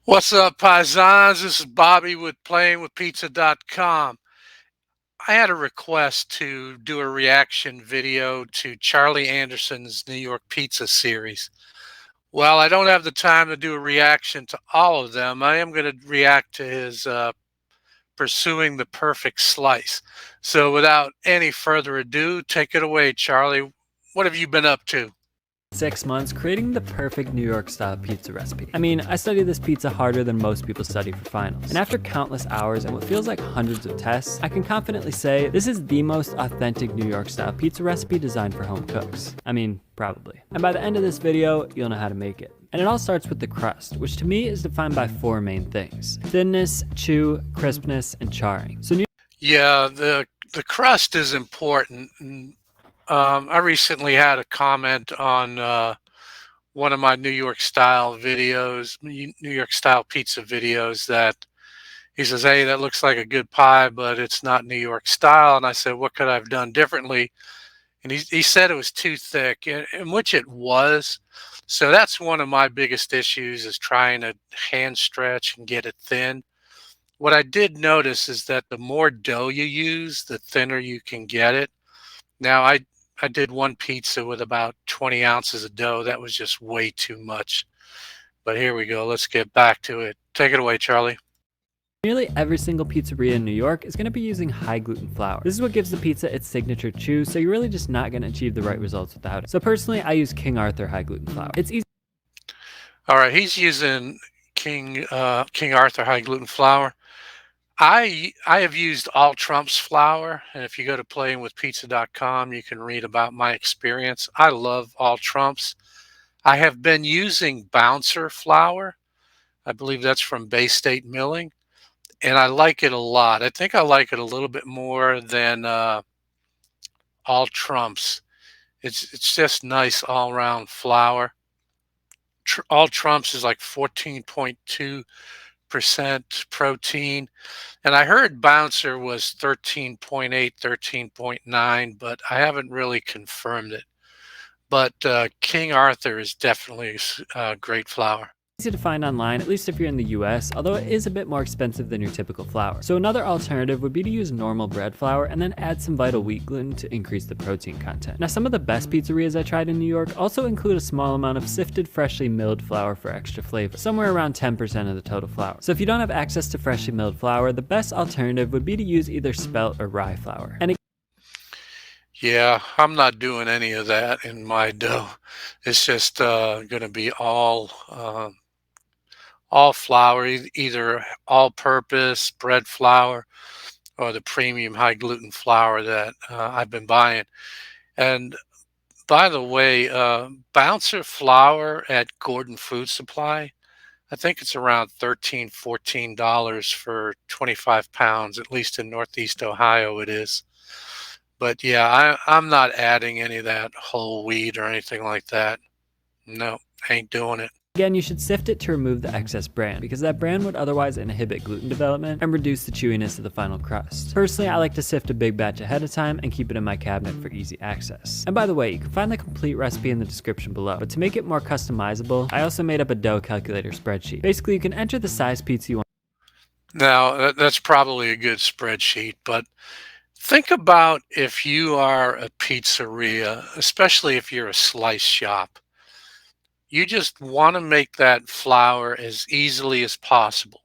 What's up, Paisans? This is Bobby with PlayingWithPizza.com. I had a request to do a reaction video to Charlie Anderson's New York Pizza series. Well, I don't have the time to do a reaction to all of them. I am going to react to his Pursuing the Perfect Slice. So without any further ado, take it away, Charlie. What have you been up to? 6 months creating the perfect New York style pizza recipe. I mean, I studied this pizza harder than most people study for finals. And after countless hours and what feels like hundreds of tests, I can confidently say this is the most authentic New York style pizza recipe designed for home cooks. I mean, probably. And by the end of this video, you'll know how to make it. And it all starts with the crust, which to me is defined by four main things: thinness, chew, crispness, and charring. Yeah, the crust is important. I recently had a comment on one of my New York style videos, New York style pizza videos, that he says, "Hey, that looks like a good pie, but it's not New York style." And I said, "What could I have done differently?" And he said it was too thick, in which it was. So that's one of my biggest issues, is trying to hand stretch and get it thin. What I did notice is that the more dough you use, the thinner you can get it. Now, I did one pizza with about 20 ounces of dough. That was just way too much. But here we go. Let's get back to it. Take it away, Charlie. Nearly every single pizzeria in New York is going to be using high gluten flour. This is what gives the pizza its signature chew, so you're really just not going to achieve the right results without it. So personally, I use King Arthur high gluten flour. It's easy. All right, he's using King Arthur high gluten flour. I have used All Trump's flour, and if you go to playingwithpizza.com, you can read about my experience. I love All Trump's. I have been using Bouncer flour. I believe that's from Bay State Milling, and I like it a lot. I think I like it a little bit more than All Trump's. It's just nice all around flour. All Trump's is like 14.2% protein. And I heard Bouncer was 13.8, 13.9, but I haven't really confirmed it. But King Arthur is definitely great flour. Easy to find online, at least if you're in the US, although it is a bit more expensive than your typical flour. So another alternative would be to use normal bread flour and then add some vital wheat gluten to increase the protein content. Now, some of the best pizzerias I tried in New York also include a small amount of sifted freshly milled flour for extra flavor, somewhere around 10% of the total flour. So if you don't have access to freshly milled flour, the best alternative would be to use either spelt or rye flour. And Yeah, I'm not doing any of that in my dough. It's just going to be all flour, either all-purpose bread flour or the premium high gluten flour that I've been buying. And by the way, Bouncer flour at Gordon Food Supply, I think it's around $13, $14 for 25 pounds, at least in Northeast Ohio it is. But yeah, I'm not adding any of that whole wheat or anything like that. No, ain't doing it. again, you should sift it to remove the excess bran, because that bran would otherwise inhibit gluten development and reduce the chewiness of the final crust. Personally, I like to sift a big batch ahead of time and keep it in my cabinet for easy access. And by the way, you can find the complete recipe in the description below, but to make it more customizable, I also made up a dough calculator spreadsheet. Basically, you can enter the size pizza you want. Now, that's probably a good spreadsheet, but think about if you are a pizzeria, especially if you're a slice shop. You just want to make that flour as easily as possible.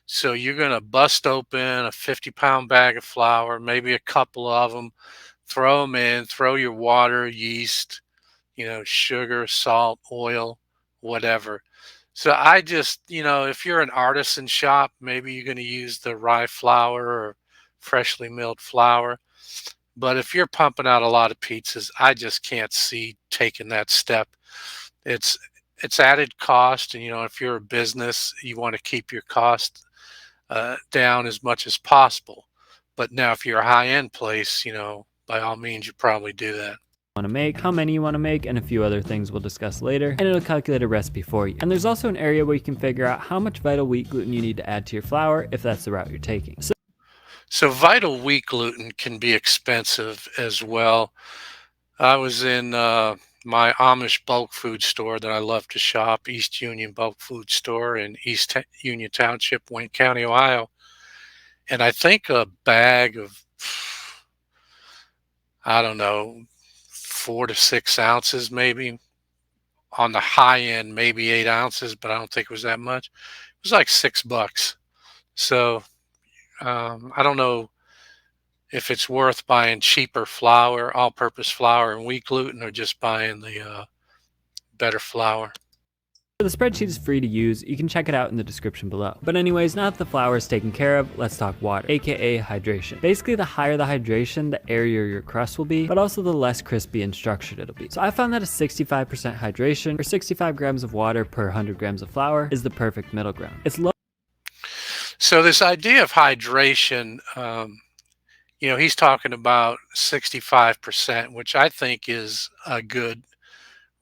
So you're going to bust open a 50-pound bag of flour, maybe a couple of them, throw them in, throw your water, yeast, sugar, salt, oil, whatever. So I just, if you're an artisan shop, maybe you're going to use the rye flour or freshly milled flour. But if you're pumping out a lot of pizzas, I just can't see taking that step. It's it's added cost, and if you're a business, you want to keep your cost down as much as possible. But now, if you're a high-end place, by all means, you probably do that. To make, how many you want to make, and a few other things we'll discuss later, and it'll calculate a recipe for you. And there's also an area where you can figure out how much vital wheat gluten you need to add to your flour if that's the route you're taking. So vital wheat gluten can be expensive as well. I was in my Amish bulk food store that I love to shop, East Union Bulk Food Store in Union Township, Wayne County, Ohio. And I think a bag of, I don't know, 4 to 6 ounces, maybe on the high end, maybe 8 ounces, but I don't think it was that much. It was like $6. So I don't know if it's worth buying cheaper flour, all-purpose flour and wheat gluten, or just buying the better flour. The spreadsheet is free to use, you can check it out in the description below. But anyways, now that the flour is taken care of, let's talk water, aka hydration. Basically, the higher the hydration, the airier your crust will be, but also the less crispy and structured it'll be. So I found that a 65% hydration, or 65 grams of water per 100 grams of flour, is the perfect middle ground. It's low. So this idea of hydration, he's talking about 65%, which I think is a good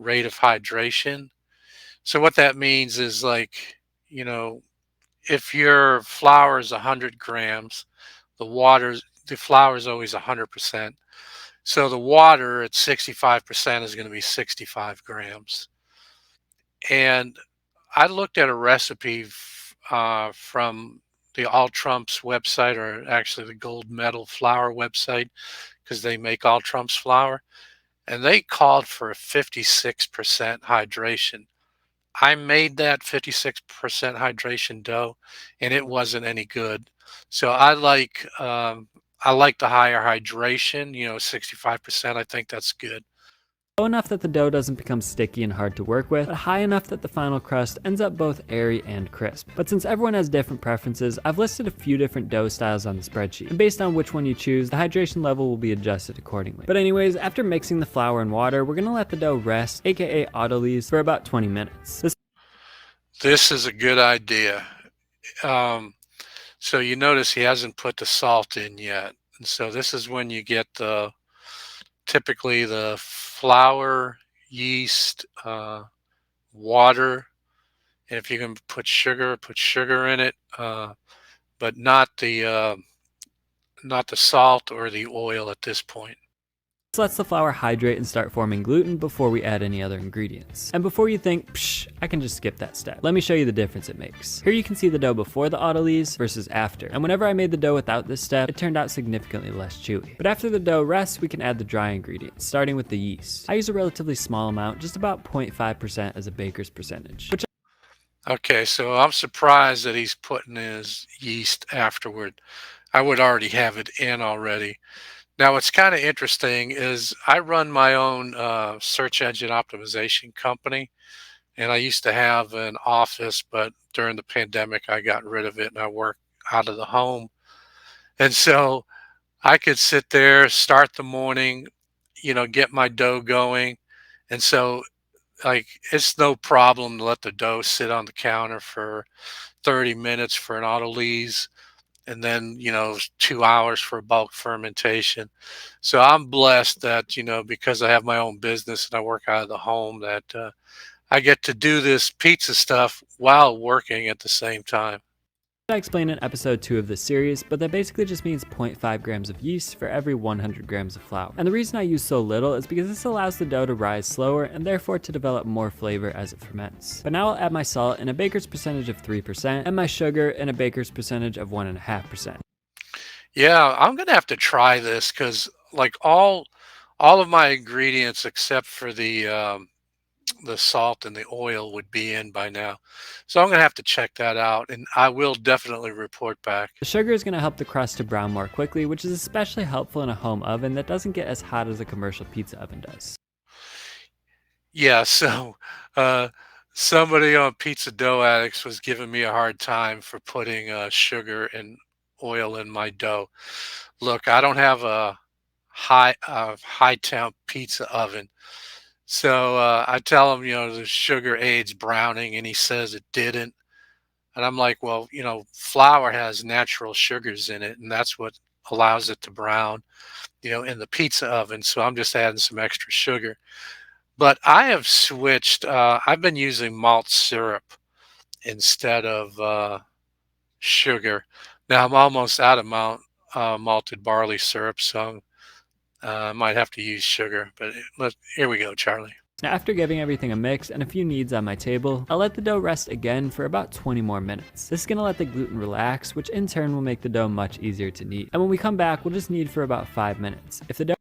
rate of hydration. So what that means is, like, if your flour is 100 grams, the flour is always 100%. So the water at 65% is going to be 65 grams. And I looked at a recipe from the All Trumps website, or actually the Gold Medal Flour website, because they make All Trumps flour, and they called for a 56% hydration. I made that 56% hydration dough, and it wasn't any good. So I like the higher hydration, 65%. I think that's good. Low enough that the dough doesn't become sticky and hard to work with, but high enough that the final crust ends up both airy and crisp. But since everyone has different preferences, I've listed a few different dough styles on the spreadsheet, and based on which one you choose, the hydration level will be adjusted accordingly. But anyways, after mixing the flour and water, we're gonna let the dough rest, aka autolyse, for about 20 minutes. This is a good idea. So you notice he hasn't put the salt in yet. And so this is when you get typically the flour, yeast, water, and if you can put sugar in it, but not the salt or the oil at this point. This lets the flour hydrate and start forming gluten before we add any other ingredients. And before you think, psh, I can just skip that step, let me show you the difference it makes. Here you can see the dough before the autolyse versus after. And whenever I made the dough without this step, it turned out significantly less chewy. But after the dough rests, we can add the dry ingredients, starting with the yeast. I use a relatively small amount, just about 0.5% as a baker's percentage. Okay, so I'm surprised that he's putting his yeast afterward. I would already have it in already. Now, what's kind of interesting is I run my own search engine optimization company, and I used to have an office, but during the pandemic, I got rid of it and I work out of the home. And so I could sit there, start the morning, get my dough going. And so, like, it's no problem to let the dough sit on the counter for 30 minutes for an autolyse, and then 2 hours for bulk fermentation. So I'm blessed that, because I have my own business and I work out of the home, that I get to do this pizza stuff while working at the same time. I explained in episode 2 of this series, but that basically just means 0.5 grams of yeast for every 100 grams of flour. And the reason I use so little is because this allows the dough to rise slower and therefore to develop more flavor as it ferments. But now I'll add my salt in a baker's percentage of 3% and my sugar in a baker's percentage of 1.5%. Yeah, I'm gonna have to try this, because like all of my ingredients except for the salt and the oil would be in by now. So I'm gonna have to check that out, and I will definitely report back. The sugar is going to help the crust to brown more quickly, which is especially helpful in a home oven that doesn't get as hot as a commercial pizza oven does. Yeah, so somebody on Pizza Dough Addicts was giving me a hard time for putting sugar and oil in my dough. Look, I don't have a high temp pizza oven. So I tell him, the sugar aids browning, and he says it didn't. And I'm like, well, flour has natural sugars in it, and that's what allows it to brown, in the pizza oven. So I'm just adding some extra sugar. But I have switched. I've been using malt syrup instead of sugar. Now I'm almost out of malted barley syrup, so I might have to use sugar. But here we go, Charlie. Now, after giving everything a mix and a few kneads on my table, I'll let the dough rest again for about 20 more minutes. This is going to let the gluten relax, which in turn will make the dough much easier to knead. And when we come back, we'll just knead for about 5 minutes. If the dough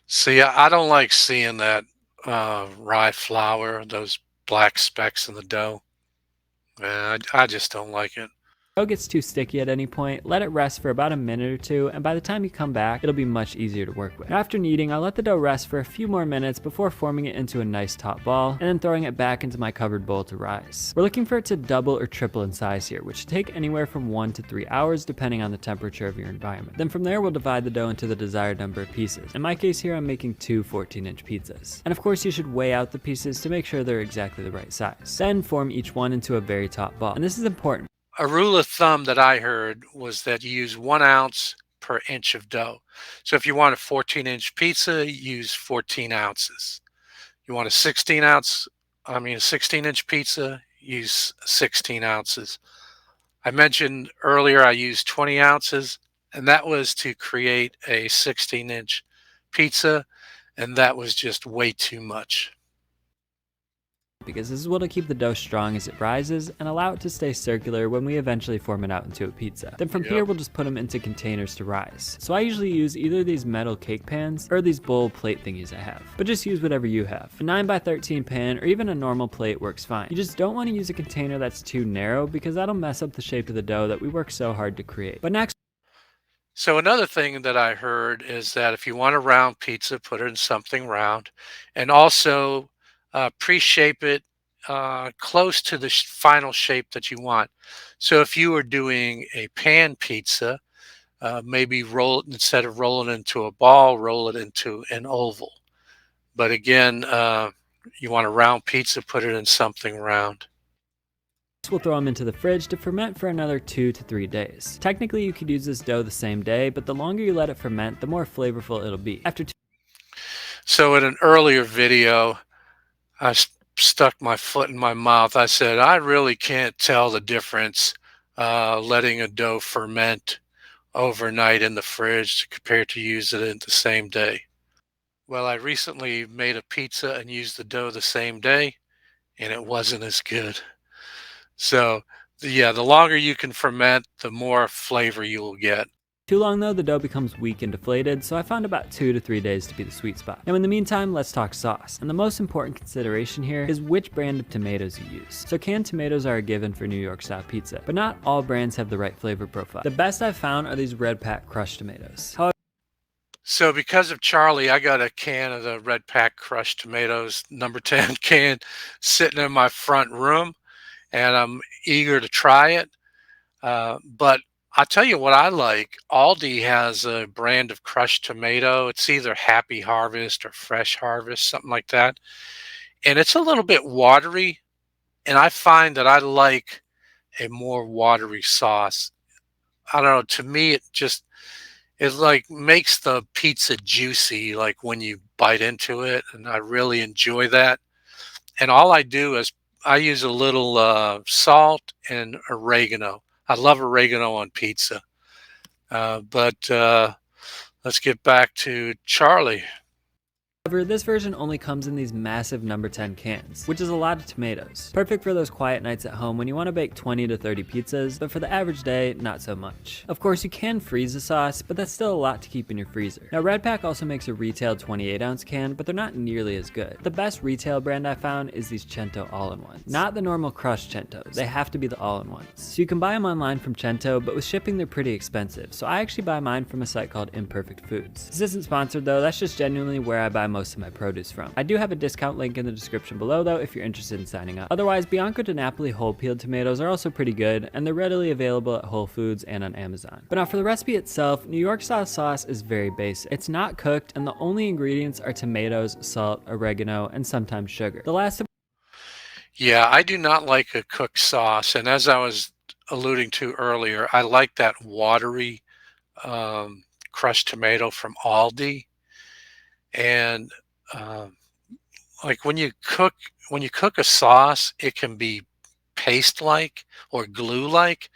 See, I don't like seeing that rye flour, those black specks in the dough. I just don't like it. gets too sticky at any point, let it rest for about a minute or two, and by the time you come back, it'll be much easier to work with. Now, after kneading, I'll let the dough rest for a few more minutes before forming it into a nice top ball, and then throwing it back into my covered bowl to rise. We're looking for it to double or triple in size here, which should take anywhere from 1 to 3 hours depending on the temperature of your environment. Then from there, we'll divide the dough into the desired number of pieces. In my case here, I'm making 2 14-inch pizzas. And of course, you should weigh out the pieces to make sure they're exactly the right size. Then form each one into a very top ball. And this is important. A rule of thumb that I heard was that you use 1 ounce per inch of dough. So if you want a 14-inch pizza, use 14 ounces. You want a 16-inch pizza, use 16 ounces. I mentioned earlier I used 20 ounces, and that was to create a 16-inch pizza, and that was just way too much. Because this is what'll keep the dough strong as it rises and allow it to stay circular when we eventually form it out into a pizza. Then from here, we'll just put them into containers to rise. So I usually use either these metal cake pans or these bowl plate thingies I have, but just use whatever you have. A 9x13 pan or even a normal plate works fine. You just don't want to use a container that's too narrow because that'll mess up the shape of the dough that we work so hard to create. But next, So another thing that I heard is that if you want a round pizza, put it in something round, and also pre-shape it close to the final shape that you want. So if you were doing a pan pizza, maybe roll it, instead of rolling it into a ball, roll it into an oval. But again, you want a round pizza, put it in something round. we'll throw them into the fridge to ferment for another 2 to 3 days. Technically, you could use this dough the same day, but the longer you let it ferment, the more flavorful it'll be. So in an earlier video, I stuck my foot in my mouth. I said, I really can't tell the difference letting a dough ferment overnight in the fridge compared to use it in the same day. Well, I recently made a pizza and used the dough the same day, and it wasn't as good. So, yeah, the longer you can ferment, the more flavor you will get. Too long though, the dough becomes weak and deflated, so I found about 2 to 3 days to be the sweet spot. Now in the meantime, let's talk sauce. And the most important consideration here is which brand of tomatoes you use. So canned tomatoes are a given for New York style pizza, but not all brands have the right flavor profile. The best I've found are these Red Pack crushed tomatoes. However, so because of Charlie, I got a can of the Red Pack crushed tomatoes, number 10 can, sitting in my front room, and I'm eager to try it. But I'll tell you what I like. Aldi has a brand of crushed tomato. It's either Happy Harvest or Fresh Harvest, something like that. And it's a little bit watery. And I find that I like a more watery sauce. I don't know. To me, it like makes the pizza juicy, like when you bite into it. And I really enjoy that. And all I do is I use a little salt and oregano. I love oregano on pizza. But let's get back to Charlie. this version only comes in these massive number 10 cans, which is a lot of tomatoes. Perfect for those quiet nights at home when you want to bake 20 to 30 pizzas, but for the average day, not so much. Of course, you can freeze the sauce, but that's still a lot to keep in your freezer. Now, Red Pack also makes a retail 28-ounce can, but they're not nearly as good. The best retail brand I found is these Cento all-in-ones. Not the normal crushed Centos. They have to be the all-in-ones. So you can buy them online from Cento, but with shipping, they're pretty expensive. So I actually buy mine from a site called Imperfect Foods. This isn't sponsored though, that's just genuinely where I buy most of my produce from. I do have a discount link in the description below though if you're interested in signing up. Otherwise, Bianco de Napoli whole peeled tomatoes are also pretty good, and they're readily available at Whole Foods and on Amazon. But now for the recipe itself, New York style sauce is very basic. It's not cooked, and the only ingredients are tomatoes, salt, oregano, and sometimes sugar. The last Yeah, I do not like a cooked sauce. And as I was alluding to earlier, I like that watery crushed tomato from Aldi. And like when you cook a sauce, it can be paste-like or glue-like,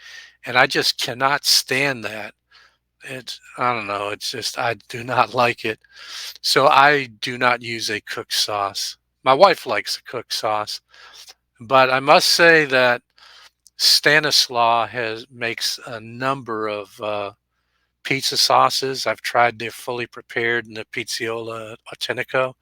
and I just cannot stand that. I don't know, it's just I do not like it. So I do not use a cooked sauce. My wife likes the cooked sauce, but I must say that Stanislaw has makes a number of pizza sauces. I've tried their fully prepared and the Pizziola Autentico,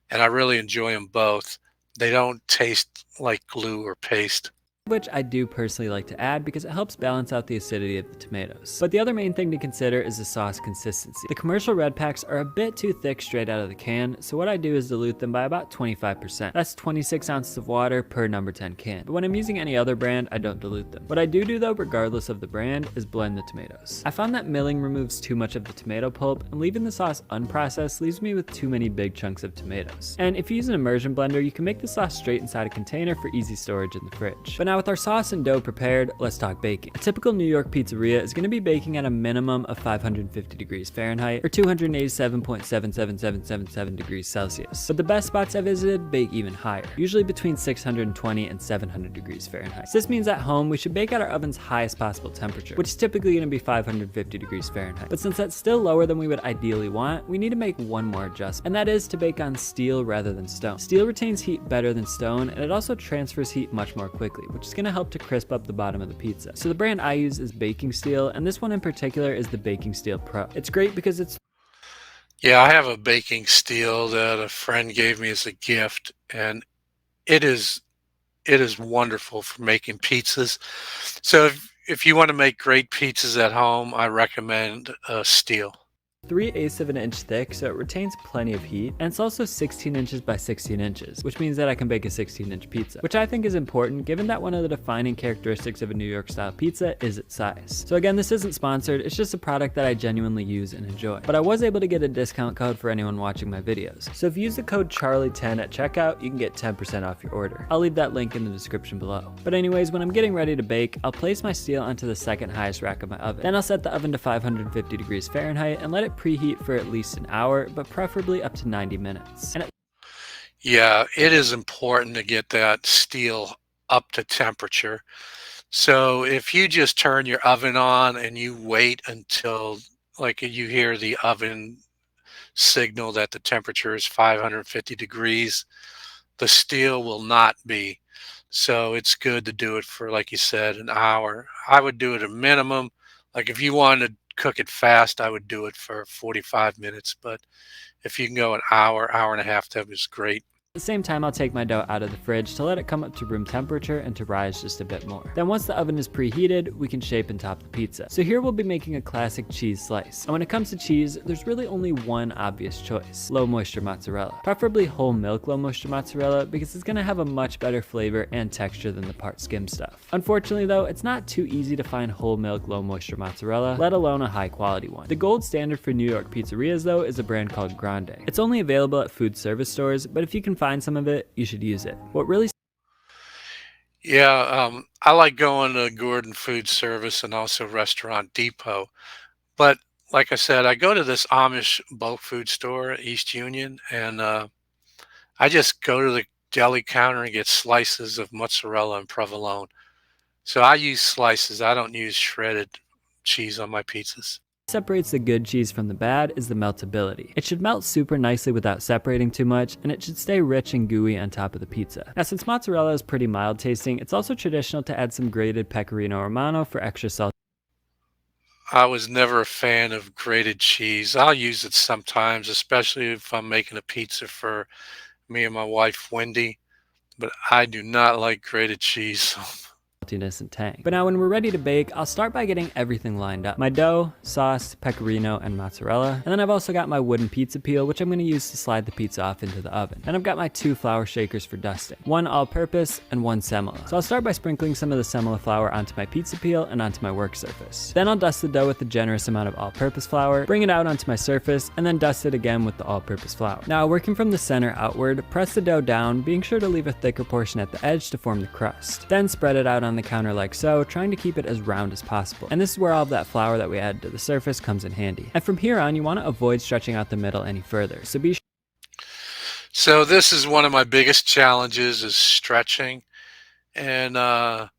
and I really enjoy them both. They don't taste like glue or paste. Which I do personally like to add because it helps balance out the acidity of the tomatoes. But the other main thing to consider is the sauce consistency. The commercial red packs are a bit too thick straight out of the can, so what I do is dilute them by about 25%. That's 26 ounces of water per number 10 can. But when I'm using any other brand, I don't dilute them. What I do though, regardless of the brand, is blend the tomatoes. I found that milling removes too much of the tomato pulp, and leaving the sauce unprocessed leaves me with too many big chunks of tomatoes. And if you use an immersion blender, you can make the sauce straight inside a container for easy storage in the fridge. But now with our sauce and dough prepared, let's talk baking. A typical New York pizzeria is going to be baking at a minimum of 550 degrees Fahrenheit or 287.77777 degrees Celsius. But the best spots I visited bake even higher, usually between 620 and 700 degrees Fahrenheit. So this means at home we should bake at our oven's highest possible temperature, which is typically going to be 550 degrees Fahrenheit. But since that's still lower than we would ideally want, we need to make one more adjustment, and that is to bake on steel rather than stone. Steel retains heat better than stone, and it also transfers heat much more quickly, which is going to help to crisp up the bottom of the pizza. So the brand I use is Baking Steel, and this one in particular is the Baking Steel Pro. It's great because it's Yeah, I have a baking steel that a friend gave me as a gift, and it is it is wonderful for making pizzas. So if you want to make great pizzas at home, I recommend steel. 3/8 of an inch thick, so it retains plenty of heat, and it's also 16 inches by 16 inches, which means that I can bake a 16-inch pizza, which I think is important given that one of the defining characteristics of a New York style pizza is its size. So again, this isn't sponsored, it's just a product that I genuinely use and enjoy. But I was able to get a discount code for anyone watching my videos. So if you use the code Charlie10 at checkout, you can get 10% off your order. I'll leave that link in the description below. But anyways, when I'm getting ready to bake, I'll place my steel onto the second highest rack of my oven. Then I'll set the oven to 550 degrees Fahrenheit and let it preheat for at least an hour, but preferably up to 90 minutes. Yeah, it is important to get that steel up to temperature. So if you just turn your oven on and you wait until like you hear the oven signal that the temperature is 550 degrees, the steel will not be. So it's good to do it for, like you said, an hour. I would do it a minimum. Like if you wanted to cook it fast, I would do it for 45 minutes. But if you can go an hour, hour and a half, that was great. At the same time, I'll take my dough out of the fridge to let it come up to room temperature and to rise just a bit more. Then once the oven is preheated, we can shape and top the pizza. So here we'll be making a classic cheese slice. And when it comes to cheese, there's really only one obvious choice: low moisture mozzarella. Preferably whole milk low moisture mozzarella because it's gonna have a much better flavor and texture than the part skim stuff. Unfortunately though, it's not too easy to find whole milk low moisture mozzarella, let alone a high quality one. The gold standard for New York pizzerias though is a brand called Grande. It's only available at food service stores, but if you can find some of it, you should use it. What really Yeah, I like going to Gordon Food Service and also Restaurant Depot. But like I said, I go to this Amish bulk food store, East Union, and I just go to the deli counter and get slices of mozzarella and provolone. So I use slices. I don't use shredded cheese on my pizzas. separates the good cheese from the bad is the meltability. It should melt super nicely without separating too much, and it should stay rich and gooey on top of the pizza. Now since mozzarella is pretty mild tasting, it's also traditional to add some grated pecorino romano for extra salt. I was never a fan of grated cheese. I'll use it sometimes, especially if I'm making a pizza for me and my wife, Wendy, but I do not like grated cheese. Saltiness and tang. But now when we're ready to bake, I'll start by getting everything lined up. My dough, sauce, pecorino, and mozzarella. And then I've also got my wooden pizza peel, which I'm going to use to slide the pizza off into the oven. Then I've got my 2 flour shakers for dusting, one all-purpose and one semola. So I'll start by sprinkling some of the semola flour onto my pizza peel and onto my work surface. Then I'll dust the dough with a generous amount of all-purpose flour, bring it out onto my surface, and then dust it again with the all-purpose flour. Now working from the center outward, press the dough down, being sure to leave a thicker portion at the edge to form the crust. Then spread it out on the counter like so, trying to keep it as round as possible. And this is where all of that flour that we added to the surface comes in handy. And from here on, you want to avoid stretching out the middle any further. So be So this is one of my biggest challenges is stretching. And I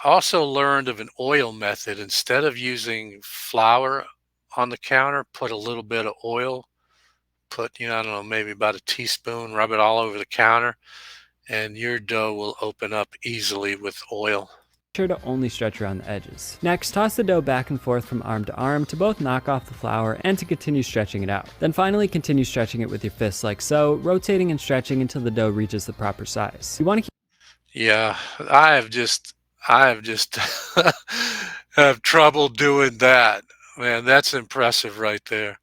also learned of an oil method. Instead of using flour on the counter, put a little bit of oil put, I don't know, maybe about a teaspoon, rub it all over the counter, and your dough will open up easily with oil. Sure to only stretch around the edges. Next, toss the dough back and forth from arm to arm to both knock off the flour and to continue stretching it out. Then finally continue stretching it with your fists like so, rotating and stretching until the dough reaches the proper size. You want to keep Yeah, I have just have trouble doing that. Man, that's impressive right there.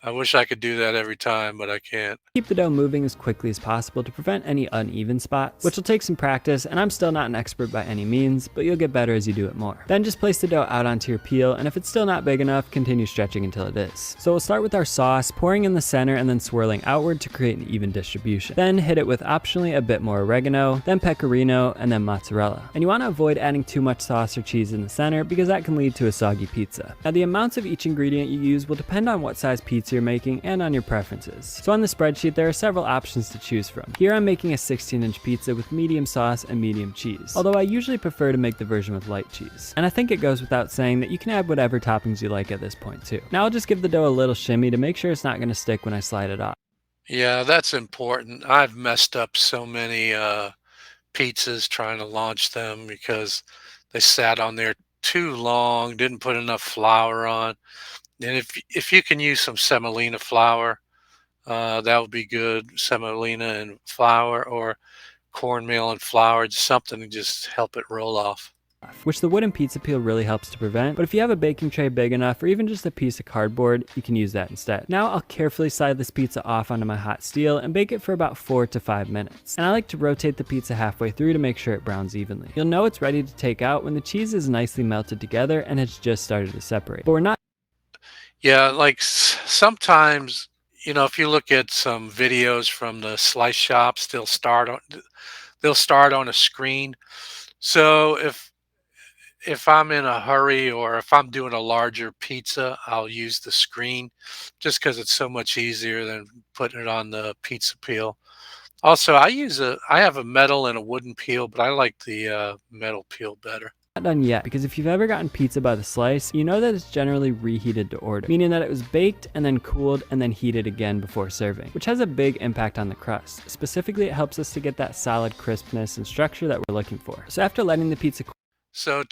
I wish I could do that every time, but I can't. Keep the dough moving as quickly as possible to prevent any uneven spots, which will take some practice, and I'm still not an expert by any means, but you'll get better as you do it more. Then just place the dough out onto your peel, and if it's still not big enough, continue stretching until it is. So we'll start with our sauce, pouring in the center and then swirling outward to create an even distribution. Then hit it with optionally a bit more oregano, then pecorino, and then mozzarella. And you want to avoid adding too much sauce or cheese in the center because that can lead to a soggy pizza. Now the amounts of each ingredient you use will depend on what size pizza you're making and on your preferences. So on the spreadsheet, there are several options to choose from. Here I'm making a 16-inch pizza with medium sauce and medium cheese, although I usually prefer to make the version with light cheese. And I think it goes without saying that you can add whatever toppings you like at this point too. Now I'll just give the dough a little shimmy to make sure it's not going to stick when I slide it off. Yeah, that's important. I've messed up so many pizzas trying to launch them because they sat on there too long, didn't put enough flour on. And if you can use some semolina flour, that would be good. Semolina and flour, or cornmeal and flour, just something to just help it roll off. Which the wooden pizza peel really helps to prevent, but if you have a baking tray big enough or even just a piece of cardboard, you can use that instead. Now I'll carefully slide this pizza off onto my hot steel and bake it for about 4 to 5 minutes. And I like to rotate the pizza halfway through to make sure it browns evenly. You'll know it's ready to take out when the cheese is nicely melted together and it's just started to separate. But we're not Yeah, like sometimes, if you look at some videos from the slice shops, they'll start on a screen. So if I'm in a hurry or if I'm doing a larger pizza, I'll use the screen just because it's so much easier than putting it on the pizza peel. Also, I have a metal and a wooden peel, but I like the metal peel better. done yet, because if you've ever gotten pizza by the slice, you know that it's generally reheated to order, meaning that it was baked and then cooled and then heated again before serving, which has a big impact on the crust. Specifically, it helps us to get that solid crispness and structure that we're looking for. So after letting the pizza So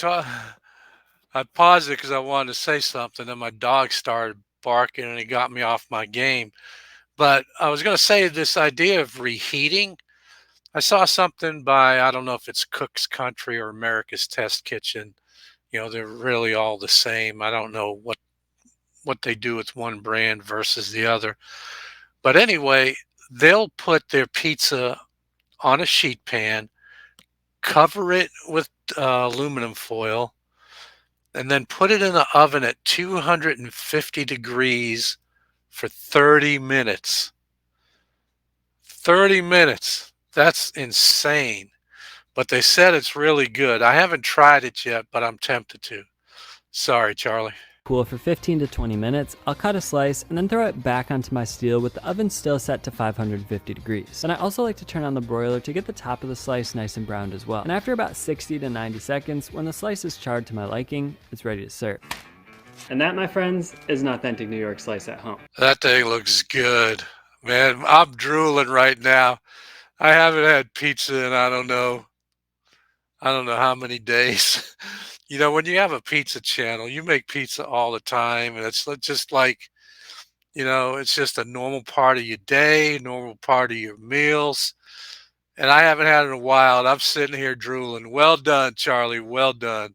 I paused it because I wanted to say something, and my dog started barking, and it got me off my game. But I was going to say this idea of reheating. I saw something by, I don't know if it's Cook's Country or America's Test Kitchen. They're really all the same. I don't know what they do with one brand versus the other. But anyway, they'll put their pizza on a sheet pan, cover it with aluminum foil, and then put it in the oven at 250 degrees for 30 minutes. 30 minutes. That's insane. But they said it's really good. I haven't tried it yet, but I'm tempted to. Sorry, Charlie. cool for 15 to 20 minutes, I'll cut a slice and then throw it back onto my steel with the oven still set to 550 degrees. And I also like to turn on the broiler to get the top of the slice nice and browned as well. And after about 60 to 90 seconds, when the slice is charred to my liking, it's ready to serve. And that, my friends, is an authentic New York slice at home. That thing looks good. Man, I'm drooling right now. I haven't had pizza in I don't know how many days. When you have a pizza channel, you make pizza all the time, and it's just like, it's just a normal part of your day, normal part of your meals. And I haven't had it in a while, and I'm sitting here drooling. Well done, Charlie. Well done.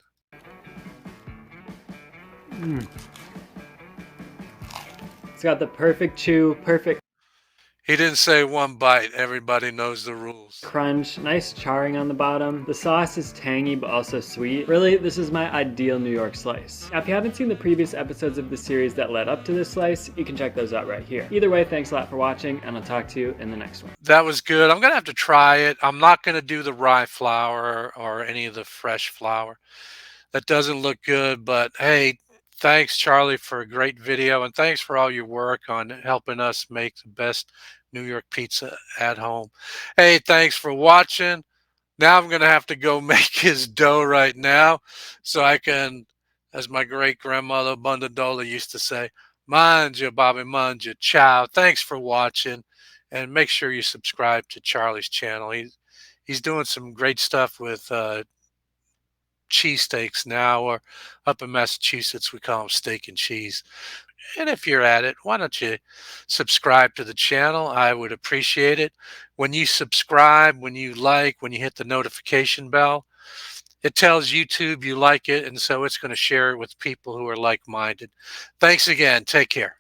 It's got the perfect chew, perfect He didn't say one bite. Everybody knows the rules. crunch, nice charring on the bottom. The sauce is tangy but also sweet. Really, this is my ideal New York slice. Now, if you haven't seen the previous episodes of the series that led up to this slice, you can check those out right here. Either way, thanks a lot for watching, and I'll talk to you in the next one. That was good. I'm going to have to try it. I'm not going to do the rye flour or any of the fresh flour. That doesn't look good, but hey, thanks, Charlie, for a great video, and thanks for all your work on helping us make the best New York pizza at home. Hey, thanks for watching. Now I'm going to have to go make his dough right now so I can, as my great grandmother Bundadola used to say, Manja, Bobby Manja. Ciao. Thanks for watching. And make sure you subscribe to Charlie's channel. He's doing some great stuff with cheesesteaks now, or up in Massachusetts, we call them steak and cheese. And if you're at it, why don't you subscribe to the channel? I would appreciate it. When you subscribe, when you like, when you hit the notification bell, it tells YouTube you like it, and so it's going to share it with people who are like-minded. Thanks again. Take care.